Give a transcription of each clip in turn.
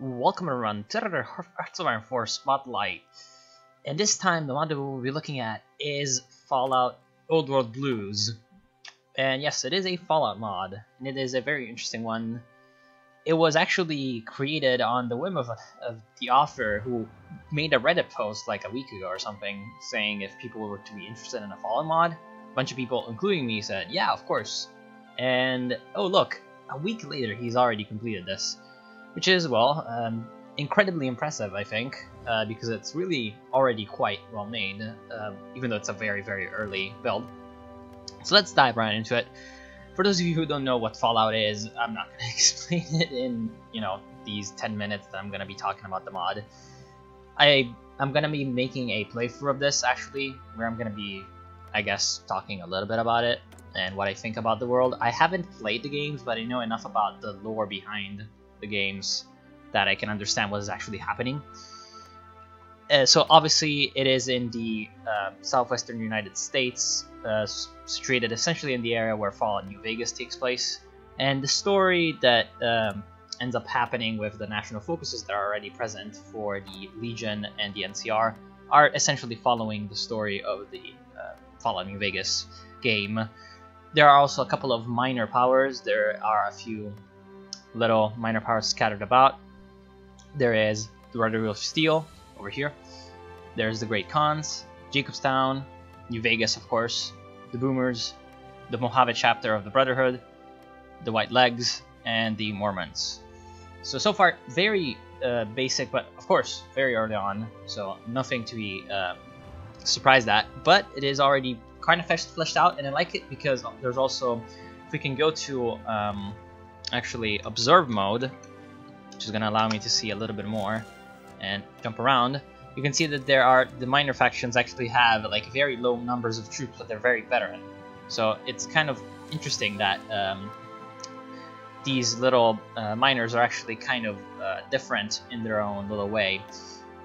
Welcome everyone to another Hearts of Iron 4 Spotlight. And this time the mod we'll be looking at is Fallout Old World Blues. And yes, it is a Fallout mod, and it is a very interesting one. It was actually created on the whim of the author, who made a Reddit post like a week ago or something, saying if people were to be interested in a Fallout mod. A bunch of people, including me, said, yeah, of course. And oh look, a week later he's already completed this. Which is, well, incredibly impressive, I think, because it's really already quite well made, even though it's a very, very early build. So let's dive right into it. For those of you who don't know what Fallout is, I'm not going to explain it in, these 10 minutes that I'm going to be talking about the mod. I'm going to be making a playthrough of this, actually, where I'm going to be, I guess, talking a little bit about it and what I think about the world. I haven't played the games, but I know enough about the lore behind the games that I can understand what is actually happening. So obviously it is in the southwestern United States, situated essentially in the area where Fallout New Vegas takes place, and the story that ends up happening with the national focuses that are already present for the Legion and the NCR are essentially following the story of the Fallout New Vegas game. There are also a couple of minor powers. There are a few little minor powers scattered about. There is the Red Wheel of Steel over here. There's the Great Khans, Jacobstown, New Vegas, of course, the Boomers, the Mojave chapter of the Brotherhood, the White Legs, and the Mormons. So far, very basic, but of course, very early on, so nothing to be surprised at. But it is already kind of fleshed out, and I like it because there's also, if we can go to actually observe mode, which is going to allow me to see a little bit more and jump around, you can see that the minor factions actually have like very low numbers of troops, but they're very veteran. So it's kind of interesting that these little minors are actually kind of different in their own little way.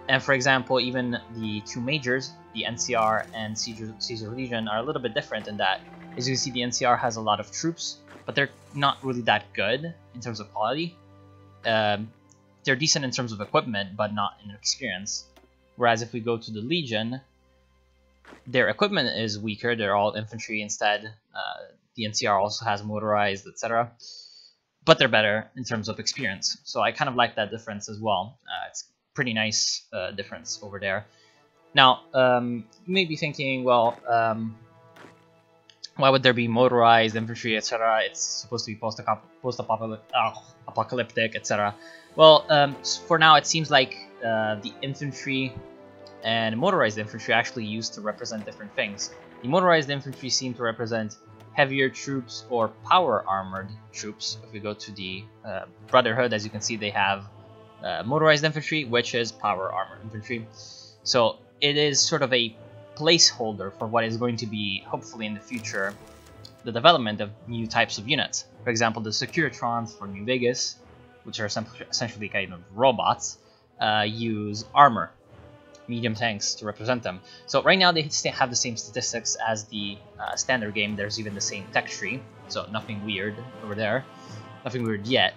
And for example, even the two majors, the NCR and Caesar Legion, are a little bit different in that, as you can see, the NCR has a lot of troops, but they're not really that good in terms of quality. They're decent in terms of equipment, but not in experience. Whereas if we go to the Legion, their equipment is weaker. They're all infantry instead. The NCR also has motorized, etc. But they're better in terms of experience. So I kind of like that difference as well. It's pretty nice difference over there. Now, you may be thinking, well, why would there be motorized infantry, etc.? It's supposed to be post-apocalyptic, etc. Well, for now, it seems like the infantry and motorized infantry are actually used to represent different things. The motorized infantry seem to represent heavier troops or power-armored troops. If we go to the Brotherhood, as you can see, they have motorized infantry, which is power-armored infantry. So it is sort of a placeholder for what is going to be, hopefully in the future, the development of new types of units. For example, the Securitrons for New Vegas, which are essentially kind of robots, use armor, medium tanks to represent them. So right now they have the same statistics as the standard game. There's even the same tech tree, so nothing weird over there, nothing weird yet,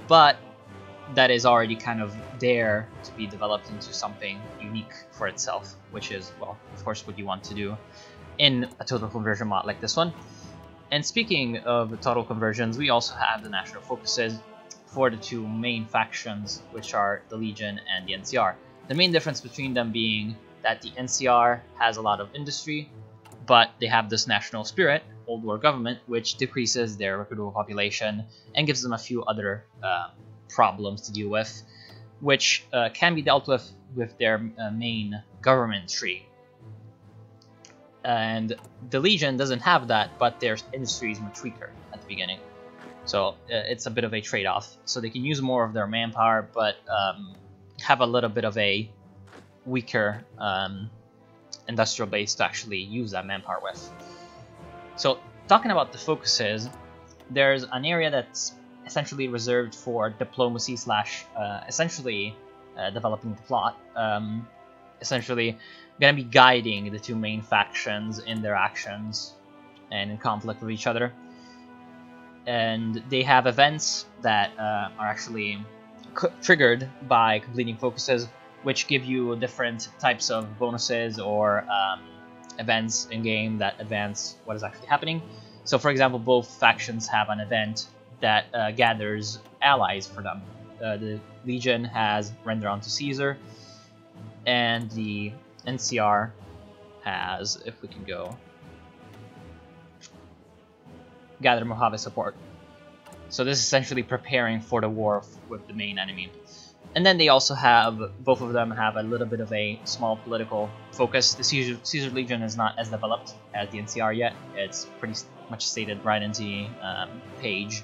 but that is already kind of there to be developed into something unique for itself, which is, well, of course, what you want to do in a total conversion mod like this one. And speaking of total conversions, we also have the national focuses for the two main factions, which are the Legion and the NCR. The main difference between them being that the NCR has a lot of industry, but they have this national spirit, Old World government, which decreases their recruitable population and gives them a few other problems to deal with, which can be dealt with their main government tree. And the Legion doesn't have that, but their industry is much weaker at the beginning. So it's a bit of a trade-off. So they can use more of their manpower, but have a little bit of a weaker industrial base to actually use that manpower with. So talking about the focuses, there's an area that's essentially reserved for diplomacy slash essentially developing the plot. Essentially going to be guiding the two main factions in their actions and in conflict with each other. And they have events that are actually triggered by completing focuses, which give you different types of bonuses or events in game that advance what is actually happening. So, for example, both factions have an event that gathers allies for them. The Legion has Render Unto Caesar, and the NCR has, if we can go, Gather Mojave Support. So this is essentially preparing for the war with the main enemy. And then they also have, both of them have a little bit of a small political focus. The Caesar Legion is not as developed as the NCR yet. It's pretty much stated right in the page.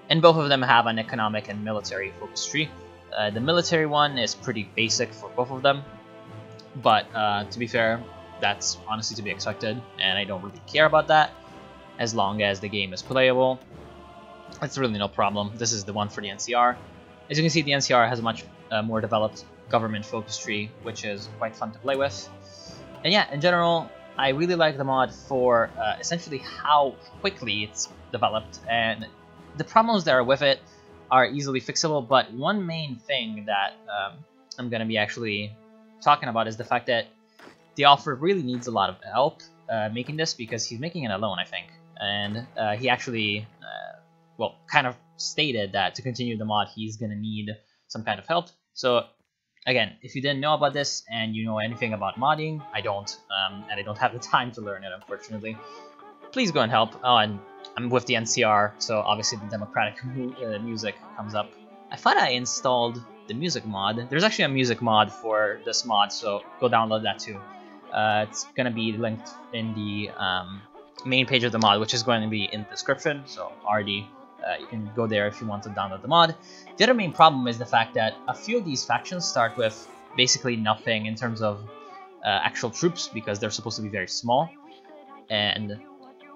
And both of them have an economic and military focus tree. The military one is pretty basic for both of them. But to be fair, that's honestly to be expected. And I don't really care about that. As long as the game is playable, it's really no problem. This is the one for the NCR. As you can see, the NCR has a much more developed government focus tree, which is quite fun to play with. And yeah, in general, I really like the mod for essentially how quickly it's developed, and the problems that are with it are easily fixable. But one main thing that I'm going to be actually talking about is the fact that the author really needs a lot of help making this, because he's making it alone, I think. And he actually, well, kind of stated that to continue the mod, he's going to need some kind of help. So, again, if you didn't know about this and you know anything about modding, I don't, and I don't have the time to learn it, unfortunately, please go and help. Oh, and I'm with the NCR, so obviously the democratic music comes up. I thought I installed the music mod. There's actually a music mod for this mod, so go download that too. It's going to be linked in the main page of the mod, which is going to be in the description, so already you can go there if you want to download the mod. The other main problem is the fact that a few of these factions start with basically nothing in terms of actual troops, because they're supposed to be very small, and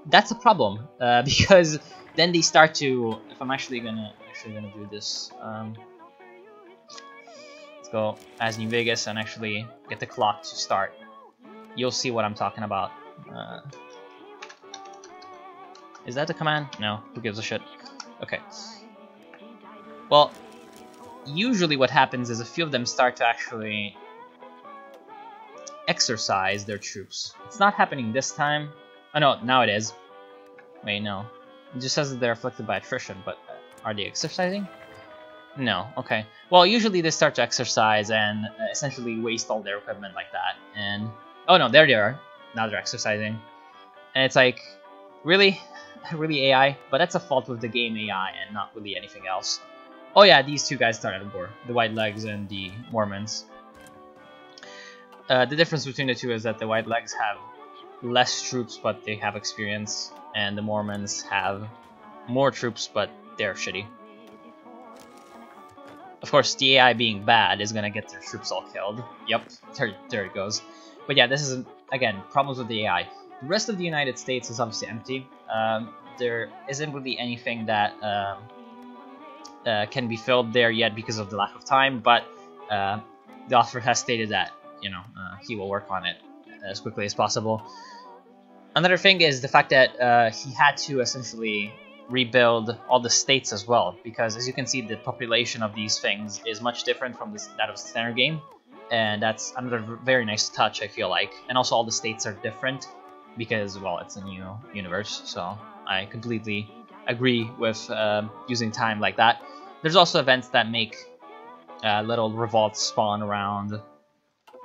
that's a problem because then they start to, if I'm actually gonna do this, let's go as New Vegas and actually get the clock to start. You'll see what I'm talking about. Is that the command? No, who gives a shit? Okay. Well, usually what happens is a few of them start to actually exercise their troops. It's not happening this time. Oh no, now it is. Wait, no. It just says that they're afflicted by attrition, but are they exercising? No, okay. Well, usually they start to exercise and essentially waste all their equipment like that. And oh no, there they are. Now they're exercising. And it's like, really? Really AI? But that's a fault with the game AI and not really anything else. Oh yeah, these two guys started a war. The White Legs and the Mormons. The difference between the two is that the White Legs have less troops, but they have experience. And the Mormons have more troops, but they're shitty. Of course, the AI being bad is gonna get their troops all killed. Yep, there it goes. But yeah, this is, again, problems with the AI. The rest of the United States is obviously empty. There isn't really anything that can be filled there yet because of the lack of time, but the author has stated that, you know, he will work on it as quickly as possible. Another thing is the fact that he had to essentially rebuild all the states as well, because as you can see, the population of these things is much different from that of the standard game, and that's another very nice touch, I feel like. And also all the states are different because, well, it's a new universe, so I completely agree with using time like that. There's also events that make little revolts spawn around,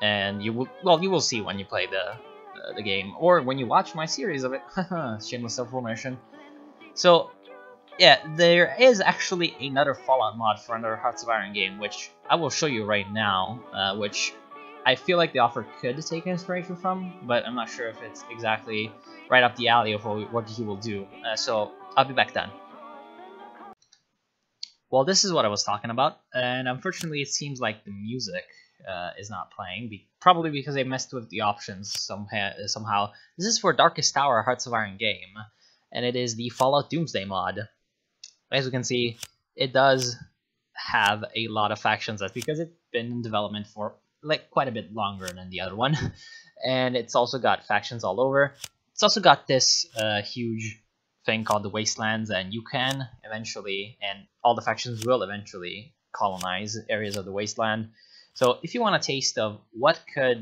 and you will see when you play the game, or when you watch my series of it. Shameless self-promotion. So, yeah, there is actually another Fallout mod for another Hearts of Iron game, which I will show you right now, which I feel like the author could take inspiration from, but I'm not sure if it's exactly right up the alley of what he will do. So, I'll be back then. Well, this is what I was talking about, and unfortunately it seems like the music is not playing, probably because they messed with the options somehow. This is for Darkest Tower Hearts of Iron game, and it is the Fallout Doomsday Mod. As you can see, it does have a lot of factions. That's because it's been in development for like quite a bit longer than the other one, and it's also got factions all over. It's also got this huge thing called the Wastelands, and you can eventually, and all the factions will eventually colonize areas of the wasteland. So if you want a taste of what could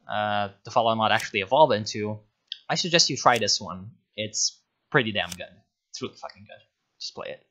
the Fallout mod actually evolve into, I suggest you try this one. It's pretty damn good. It's really fucking good. Just play it.